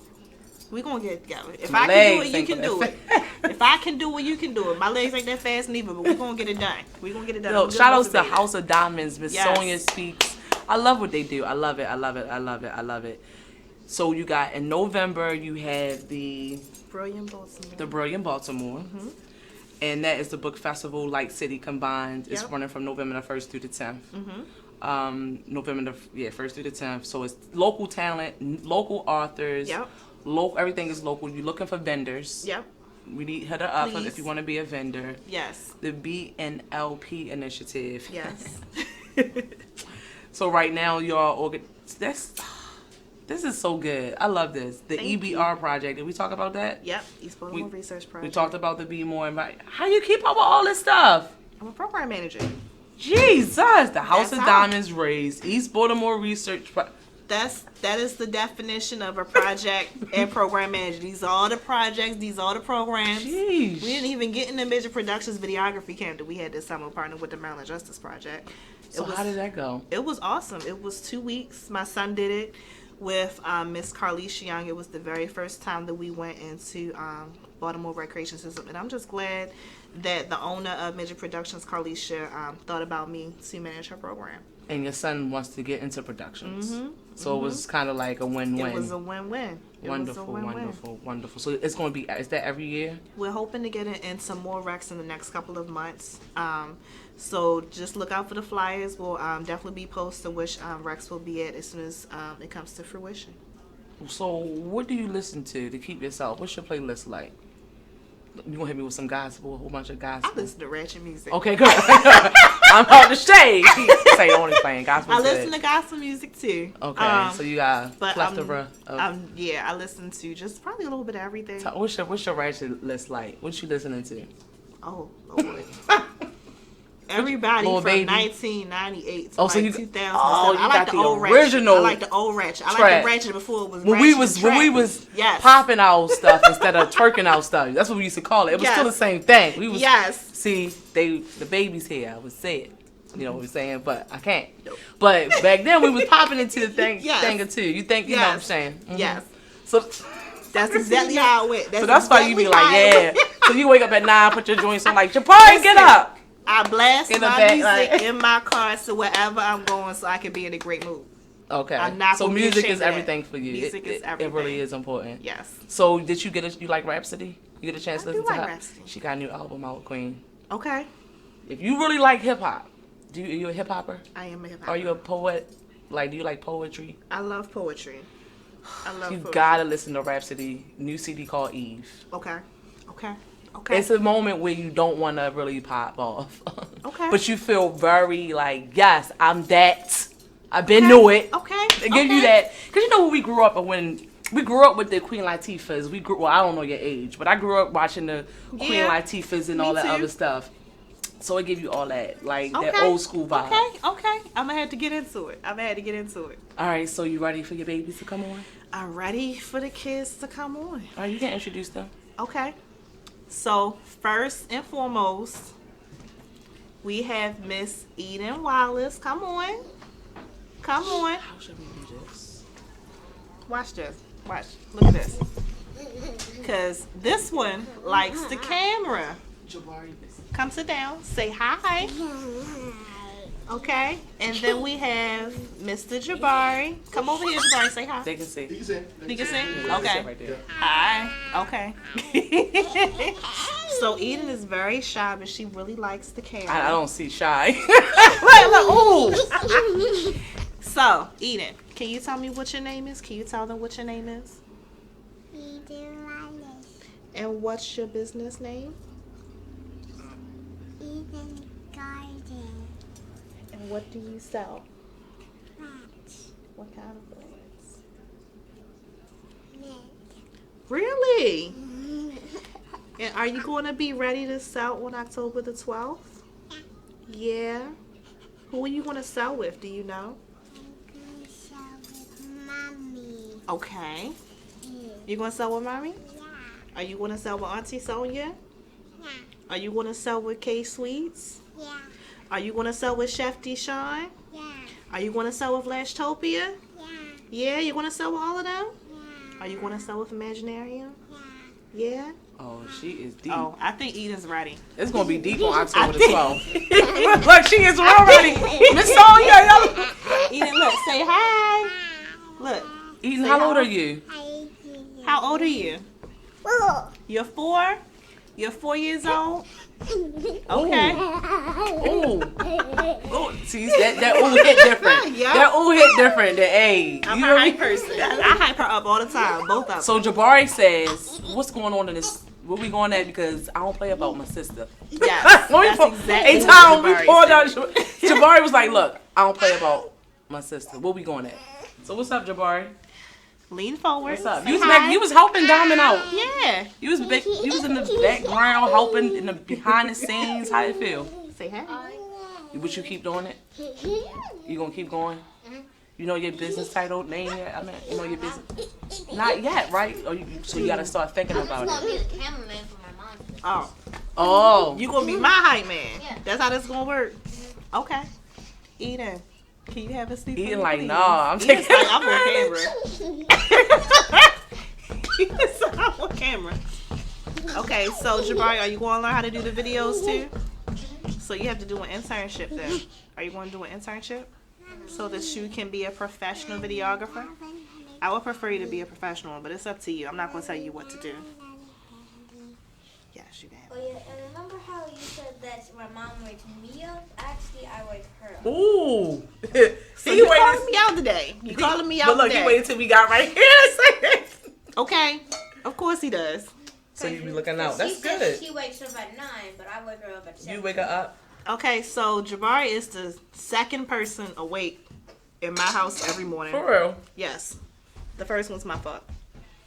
We're going to get it together. If I can do it, you can do it. If I can do it, you can do it. My legs ain't that fast neither, but we're going to get it done. We're going to get it done. Yo, shout outs to House of Diamonds, Miss Sonia Speaks. I love what they do. I love it. So you got, in November, you had the Brilliant Baltimore. The Brilliant Baltimore. Mm-hmm. And that is the book festival, Light City combined. It's running from November the 1st through the 10th. Mm-hmm. November the 1st through the 10th. So it's local talent, local authors. Yep. Everything is local. You're looking for vendors. Yep. We need hit her up if you want to be a vendor. Yes. The BNLP initiative. Yes. So right now, y'all, this is so good. I love this. The EBR project. Did we talk about that? Yep. East Baltimore Research Project. We talked about the Be More Invite. How you keep up with all this stuff? I'm a program manager. Jesus. The House of Diamonds raised. East Baltimore Research Project. that is the definition of a project and program manager. These are all the projects. These are all the programs. Jeez. We didn't even get into Midget Productions videography camp that we had this summer, partnered with the Maryland Justice Project. So how did that go? It was awesome. It was 2 weeks. My son did it with Miss Carlisha Young. It was the very first time that we went into Baltimore Recreation System, and I'm just glad that the owner of Midget Productions, Carlisha, thought about me to manage her program. And your son wants to get into productions. So it was kind of like a win-win. It was a win-win. Wonderful. So it's going to be, is that every year? We're hoping to get in some more recs in the next couple of months. So just look out for the flyers. We'll definitely be posting which recs will be at as soon as it comes to fruition. So what do you listen to keep yourself? What's your playlist like? You gonna hit me with some gospel, a whole bunch of gospel? I listen to ratchet music. Okay, good. I'm about to say only playing gospel. I listen to gospel music too. Okay, so you got plethora of... yeah, I listen to just probably a little bit of everything. What's your ratchet list like? What you listening to? Oh, Lord. Everybody Lil from Baby. 1998 to Oh, so you 2000. oh, you I like got the the old original. ratchet. I like the old ratchet. I like track. the ratchet before it was When we was Yes. popping out stuff instead of twerking out stuff. That's what we used to call it. It was still the same thing. We was see the baby's here. I would say it. You know what I'm saying? But I can't. Nope. But back then we was popping into the thing or two. You think you know what I'm Yes. saying? Yes. So That's exactly how it went. so that's why you be exactly like, how it yeah. went. So you wake up at 9, put your joints on like, Jabari, get up. I blast In the my back, music like- in my car to wherever I'm going so I can be in a great mood. Okay. I'm not so gonna be music ashamed is of that. everything for you. Music is everything. It really is important. Yes. So did you you like Rhapsody? You get a chance to I do listen to like her? Rhapsody. She got a new album out, Queen. Okay. If you really like hip hop, are you a hip hopper? I am a hip hop. Are you a poet? Like, do you like poetry? I love poetry. You gotta listen to Rhapsody new CD called Eve. Okay. It's a moment where you don't want to really pop off. Okay. But you feel very like, yes, I'm that. I've been knew it. Okay. They give you that. Because you know when we grew up, we grew up with the Queen Latifahs. Well, I don't know your age, but I grew up watching the Queen Latifahs and all that other stuff. So it give you all that, like that old school vibe. Okay. I'm gonna have to get into it. All right, so you ready for your babies to come on? I'm ready for the kids to come on. All right, you can introduce them. Okay. So first and foremost, we have Miss Eden Wallace. Come on. How should we do this? Watch this. Watch. Look at this. Because this one likes the camera. Jabari. Come sit down. Say hi. Okay. And then we have Mr. Jabari. Come over here, Jabari. Say hi. They can see. You can see? Sit Okay. right there. Hi. Okay. So Eden is very shy, but she really likes the camera. I don't see shy. Look, ooh. So, Eden, can you tell me what your name is? Can you tell them what your name is? Eden Wallace. And what's your business name? Eden Garden. And what do you sell? Rats. What kind of birds? Milk. Really? And are you going to be ready to sell on October the 12th? Yeah. Who are you going to sell with? Do you know? I'm going to sell with Mommy. Okay. Yeah. You going to sell with Mommy? Yeah. Are you going to sell with Auntie Sonia? Yeah. Are you going to sell with K Sweets? Yeah. Are you going to sell with Chef Deshawn? Yeah. Are you going to sell with Lashtopia? Yeah. Yeah, you going to sell with all of them? Yeah. Are you going to sell with Imaginarium? Yeah. Yeah? Oh, she is deep. Oh, I think Eden's ready. It's gonna be deep on October the 12th. Look, she is real ready. Miss Sonia, Eden, look, say hi. Look. Eden, Say how old hi. are you? How old are you? Oh. You're 4? You're 4 years old? Okay. Ooh. Ooh. See, that ooh hit different. Yep. That ooh hit different than A. I'm You a hear me? hype person. I hype her up all the time, both of them. So Jabari says, what's going on in this? Where we going at? Because I don't play about my sister. Yes, When we that's pull- exactly anytime what we Jabari pulled said. out, Jabari was like, look, I don't play about my sister. Where we going at? So what's up, Jabari? Lean forward. What's up? Say You was hi. back. You was helping Diamond out. Yeah. You was in the background helping in the behind the scenes. How it feel? Say hi. But you keep doing it. You gonna keep going? You know your business title name yet? I mean, you know your business. Not yet, right? So you gotta start thinking about I'm it. gonna be the cameraman for my mom. Oh, Oh. you gonna be my hype man? Yeah. That's how this gonna work. Okay. Eden, can you have a seat? Eden for me, like, please? nah, I'm Eden's taking. like, I'm on camera. Eden's like, I'm on camera. Okay, so Jabari, are you going to learn how to do the videos too? So you have to do an internship then. Are you going to do an internship so that you can be a professional videographer? I would prefer you to be a professional, but it's up to you. I'm not going to tell you what to do. Yes, you can. Oh yeah, and remember how you said that my mom wakes me up? Actually, I wake her up. Ooh. So you calling me out today. You calling me out But look, today. he waited till we got right here. Okay. Of course he does. So you be looking out. That's She says good. she wakes up at 9, but I wake her up at 7. You wake her up. Okay, so Jabari is the second person awake in my house every morning. For real. Yes. The first one's my fault.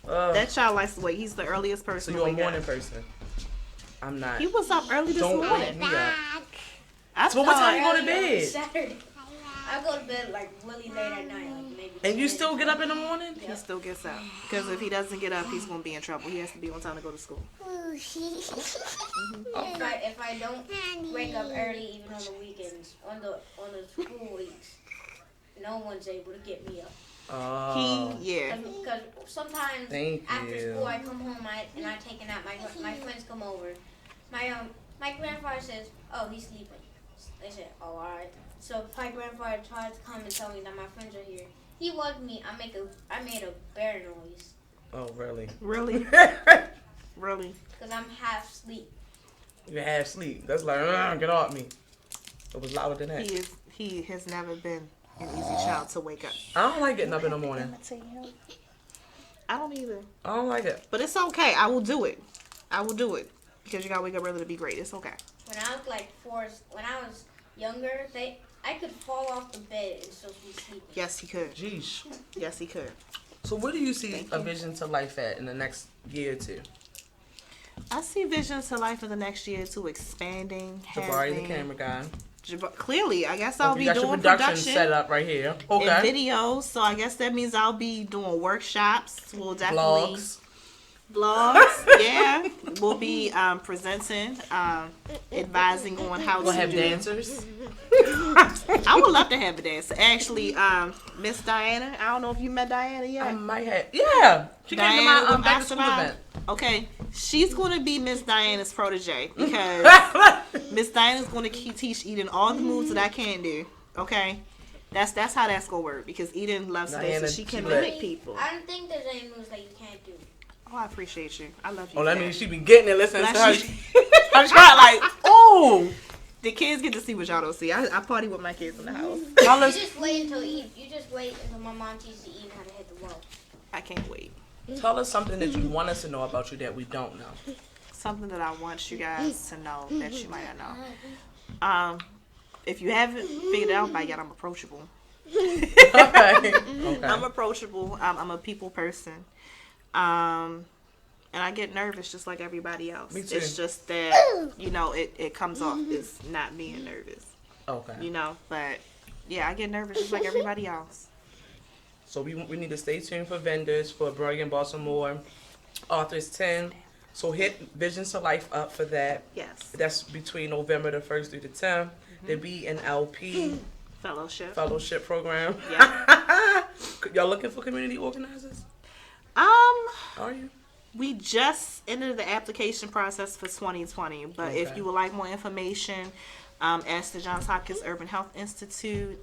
That That child likes to wait. He's the earliest so person you're a to wake morning up. person. I'm not. He was up early this Don't wake morning. me up. I So what thought- time you go to bed? Saturday. I go to bed like really late at night, like maybe. And you 10. still get up in the morning? He still gets up. Because if he doesn't get up, he's going to be in trouble. He has to be on time to go to school. If I don't wake up early, even on the weekends, on the school weeks, no one's able to get me up. Oh. Yeah. Because sometimes Thank after you. school I come home and I take a nap. My friends come over. My grandfather says, "Oh, he's sleeping." They said, "Oh, all right." So my grandfather tries to come and tell me that my friends are here. He woke me. I made a bear noise Oh, really? Really? Really? because I'm half asleep. You half sleep. That's like, get off me. It was louder than that. He has never been an easy child to wake up. I don't like getting up in the morning. I don't either. I don't like it. But it's okay. I will do it. I will do it. Because you got to wake up early to be great. It's okay. When I was like 4, when I was younger, I could fall off the bed and still be sleeping. Yes, he could. Jeez. Yes, he could. So where do you see Thank a you. vision to life at in the next year or two? I see visions to life for the next year to expanding. Jabari, the having- camera guy. Clearly, I guess I'll You be got your doing production set up right here. and Okay. videos. So I guess that means I'll be doing workshops. We'll definitely Vlogs. vlogs. Yeah, we'll be presenting, advising on how We'll to have do. dancers. I would love to have a dance. Actually, Miss Diana. I don't know if you met Diana yet. I might have. Yeah. She came to Diana my with back to school Mastermind. event. Okay, she's going to be Miss Diana's protege because Miss Diana's going to teach Eden all the moves that I can't do. Okay, that's how that's going to work because Eden loves to dance Diana, and she can she mimic lit. people. I don't think there's any moves that you can't do. Oh, I appreciate you. I love you. Oh, for that that. means she be getting it listening to Bless her. you. I'm trying like, oh. The kids get to see what y'all don't see. I party with my kids in the house. Y'all You listen. just wait until my mom teaches Eden how to hit the wall. I can't wait. Tell us something that you want us to know about you that we don't know. Something that I want you guys to know that you might not know. If you haven't figured it out by yet, I'm approachable. Okay. I'm approachable. I'm a people person. And I get nervous just like everybody else. Me too. It's just that, it comes off as not being nervous, Okay. But yeah, I get nervous just like everybody else. So we need to stay tuned for vendors for Brilliant Baltimore, Authors 10. So hit Visions to Life up for that. Yes. That's between November the 1st through the 10th. The BNLP Fellowship. program. Yeah. Y'all looking for community organizers? Are you? We just entered the application process for 2020, but if Okay. you would like more information, ask the Johns Hopkins Urban Health Institute.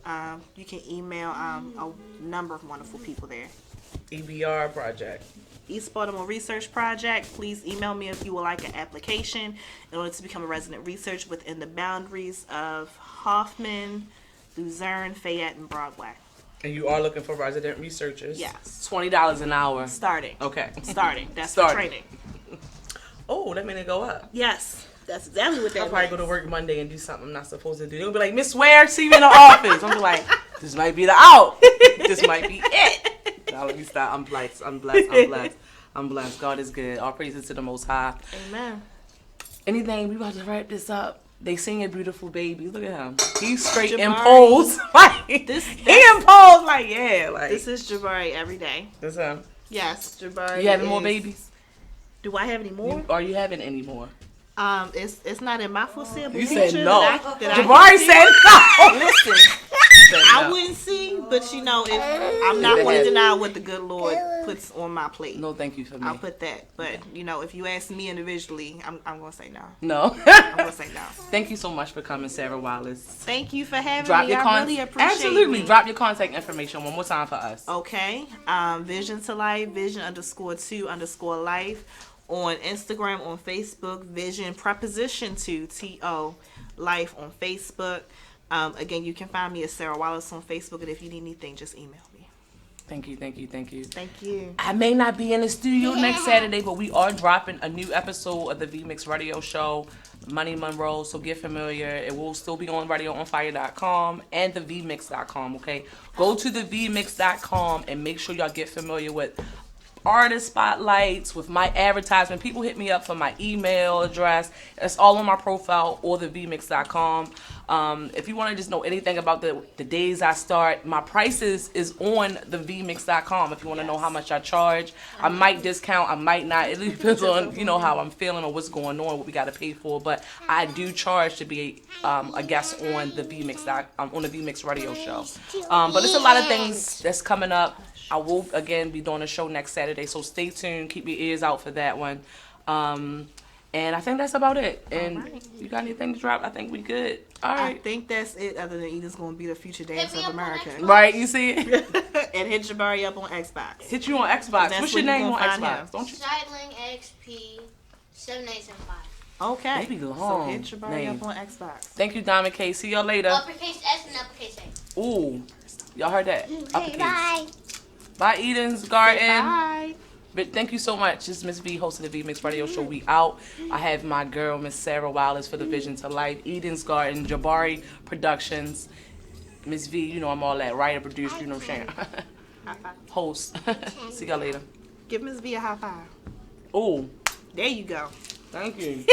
You can email a number of wonderful people there. EBR project. East Baltimore Research Project. Please email me if you would like an application in order to become a resident researcher within the boundaries of Hoffman, Luzerne, Fayette, and Broadway. And you are looking for resident researchers? Yes. $20 an hour. Starting. Okay. Starting. That's Starting. the training. Oh, that made it go up. Yes. That's exactly what that I'll probably means. go to work Monday and do something I'm not supposed to do. They'll be like, Miss Ware, see me in the office. I'm like, this might be the out. This might be it. Now let me stop. I'm blessed. I'm blessed. I'm blessed. I'm blessed. God is good. All praises to the Most High. Amen. Anything? We about to wrap this up. They seen your beautiful baby. Look at him. He's straight Jabari. imposed. Like he imposed. Like yeah. Like This is Jabari every day. That's him. Yes, Jabari. You having more babies? Do I have any more? Are you having any more? It's not in my foreseeable You future. said no. that I Jabari said no. Listen, Said I no. wouldn't see, but you know, if I'm not going to deny what the good Lord puts on my plate. No, thank you for me. I'll put that. But you know, if you ask me individually, I'm gonna say no. No. I'm gonna say no. Thank you so much for coming, Sarah Wallace. Thank you for having Drop me. your I really appreciate Absolutely. it. Drop your contact information one more time for us. Okay. Vision to Life, Vision_2_life on Instagram, on Facebook, Vision Preposition to TO Life on Facebook. Again, you can find me as Sarah Wallace on Facebook, and if you need anything, just email me. Thank you. Thank you. I may not be in the studio next Saturday, but we are dropping a new episode of the V-Mix Radio Show, Money Monroe, so get familiar. It will still be on radioonfire.com and the vmix.com, okay? Go to the vmix.com and make sure y'all get familiar with artist spotlights, with my advertisement. People hit me up for my email address. It's all on my profile or the vmix.com. If you want to just know anything about the days I start, my prices is on the vmix.com. If you want to know how much I charge, I might discount, I might not. It depends on how I'm feeling or what's going on, what we got to pay for. But I do charge to be a guest on the on the VMix Radio Show. But it's a lot of things that's coming up. I will again be doing a show next Saturday, so stay tuned. Keep your ears out for that one. And I think that's about it. And you got anything to drop? I think we good. All right. I think that's it, other than Eden's going to be the future dance of America. Right, you see it? And hit Jabari up on Xbox. Hit you on Xbox. That's What's where your you name on gonna find Xbox? him. Don't you? Sidling XP 7975. Okay. Maybe So long hit Jabari name. up on Xbox. Thank you, Diamond K. See y'all later. Uppercase S and uppercase A. Ooh. Y'all heard that? Uppercase. Bye. Bye, Eden's Garden. Bye. But thank you so much. This is Miss V, host of the V-Mix Radio Show. We out. I have my girl, Miss Sarah Wallace, for the Vision to Life. Eden's Garden, Jabari Productions. Miss V, I'm all that. Writer, producer, you know what I'm saying? High five. Host. See y'all later. Give Miss V a high five. Ooh. There you go. Thank you.